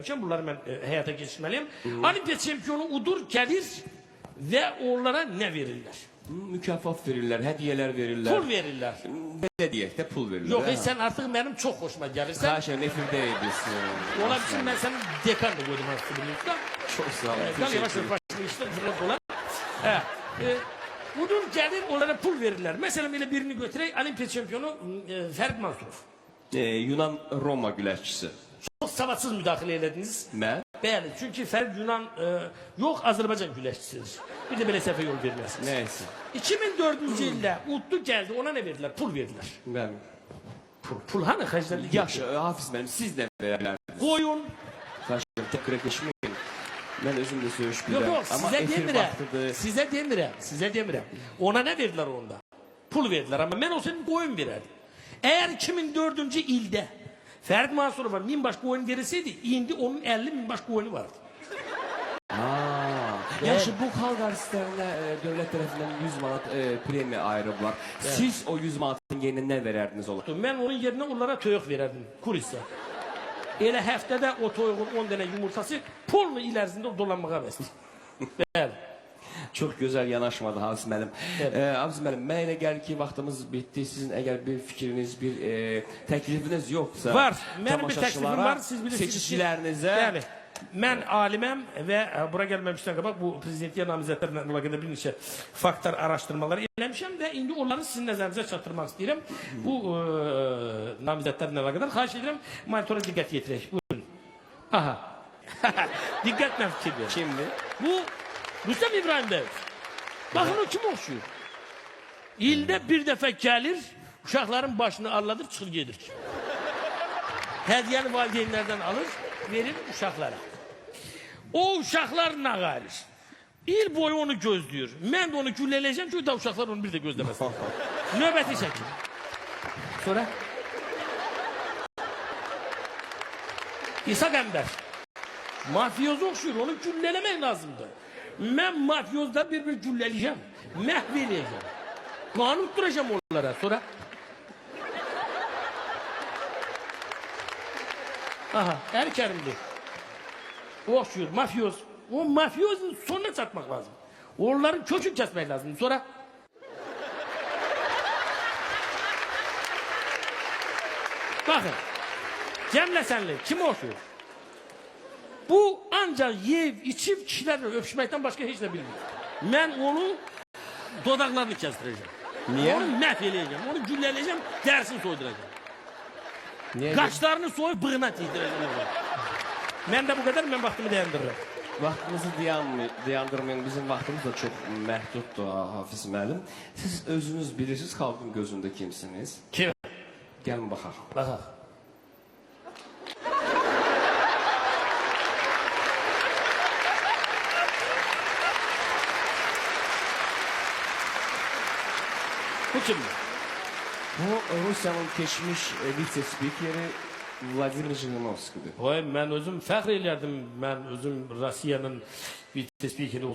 Bunları ben hayata geçirmeliyim. Olimpiya çempionu udur gelir ve onlara ne verirler? Mükafat verirler, hediyeler verirler. Pul verirler. Belediyede pul verirler. Yok sen artık benim çok hoşuma gelirsen. Haşa nefirde edesin. Ona için ben senin dekan da koydum aslında. Çok sağ olun. Yavaş yavaş başlı işte dolar. Udur gelir onlara pul verirler. Mesela böyle birini götüreyim Olimpiya şampiyonu Ferdi Mansurov. Yunan Roma güləşçisi. Çok savadsız müdahale ediniz. Mən? Bəli, çünkü Ferdi Yunan yok Azerbaycan güləşçisidir. Bir de böyle sefer yol vermez. Neyse. 2004 yılda Utlu geldi ona ne verdiler? Pul verdiler. Ben. Pul hani hacılar? Yaxşı, Hafiz benim siz de verərdiniz. Koyun. Saçlarım tekrar geçmeyin. Ben özüm de söyüş biləm. Yok Ama size efir demirəm. vaxtıdır. Size demirəm. Ona ne verdiler onda? Pul verdiler ama ben o senin koyun verirdim. Eğer 2004 ilde Ferdi Mansurov'a 1000 baş koyun verilseydi, indi onun 50.000 baş koyunu vardı. Yaxşı, bu xalq artistlərinə dövlət tərəfindən 100 manat premiya ayırıblar. Siz o 100 manatın yerinə nə verərdiniz olar? Ben onun yerine onlara toyuq verirdim, kurisa. Elə həftədə o toyuğun 10 tane yumurtası pulmu ilərisində dolanmağa bəsdir. Bəli. Çok güzel yanaşmadı Hafiz müəllim. Hafiz müəllim, mən elə gəlir ki, vaxtımız bitdi. Sizin əgər bir fikriniz, bir təklifiniz yoxsa... Var, mənim bir təklifim var. Siz bilirsiniz ki, seçicilərinizə... Bəli. Mən aliməm və bura gəlməmişdən qabaq bu prezidentliyə namizədlərlə əlaqədə bir neçə faktor araşdırmaları eləmişəm və indi onları sizin nəzərinizə çatdırmaq istəyirəm. Bu namizədlərlə əlaqədar xahiş edirəm, monitora diqqət yetirək. Buyurun. Aha. Diqqətlə fikir verin. Kimdir? Bu Rüstem İbrahim Bey. Bakın o kim oxşuyur? İldə bir dəfə gəlir, uşaqların başını arladır, çıxır gedir. Hədiyyəni valideynlərdən alır, verir uşaqlara. O uşaqlar nə qayır? İl boyu onu gözləyir. Mən də onu güllələyəcəm ki, da uşaqlar onu bir də gözləməsin. Növbəti şəkil. Sonra? İsa Qəmbər. Mafyozu oxşuyur, onu güllələmək lazımdır. Mən mafyozda bir güllələyəcəm. Məhv eləyəcəm. Qanun tutturacağım onlara. Sonra? Aha, Erkerim'dir. O oxşuyur, mafyoz. O mafyozun sonuna çatmak lazım. Onların kökünü kesmek lazım. Sonra? Bakın. Cemle senli. Kim oxşuyur? Bu ancak yiyip, içip kişilerle öpüşmekten başka hiç ne bilmiyor. Ben onu dodaklarını kestireceğim. Niye? Onu məhv eləyəcəm, onu güllələyəcəm, dərsini soyduracağım. Niye? Qaşlarını soyup bığına tiydirəcəm. Mən də bu qədər, mən vaxtımı dayandırırım. Vaxtınızı dayandırmayın. Bizim vaxtımız da çok məhduddur Hafiz müəllim. Siz özünüz bilirsiniz xalqın gözündə kimsiniz? Kim? Gəlin baxaq. Baxaq. Bu kimdir? Bu Rusiyanın keçmiş vitse-spikeri Vladimir Jirinovskidir. Vay, mən özüm fəxr eləyərdim, mən özüm Rusiyanın vitse-spikeri olsam.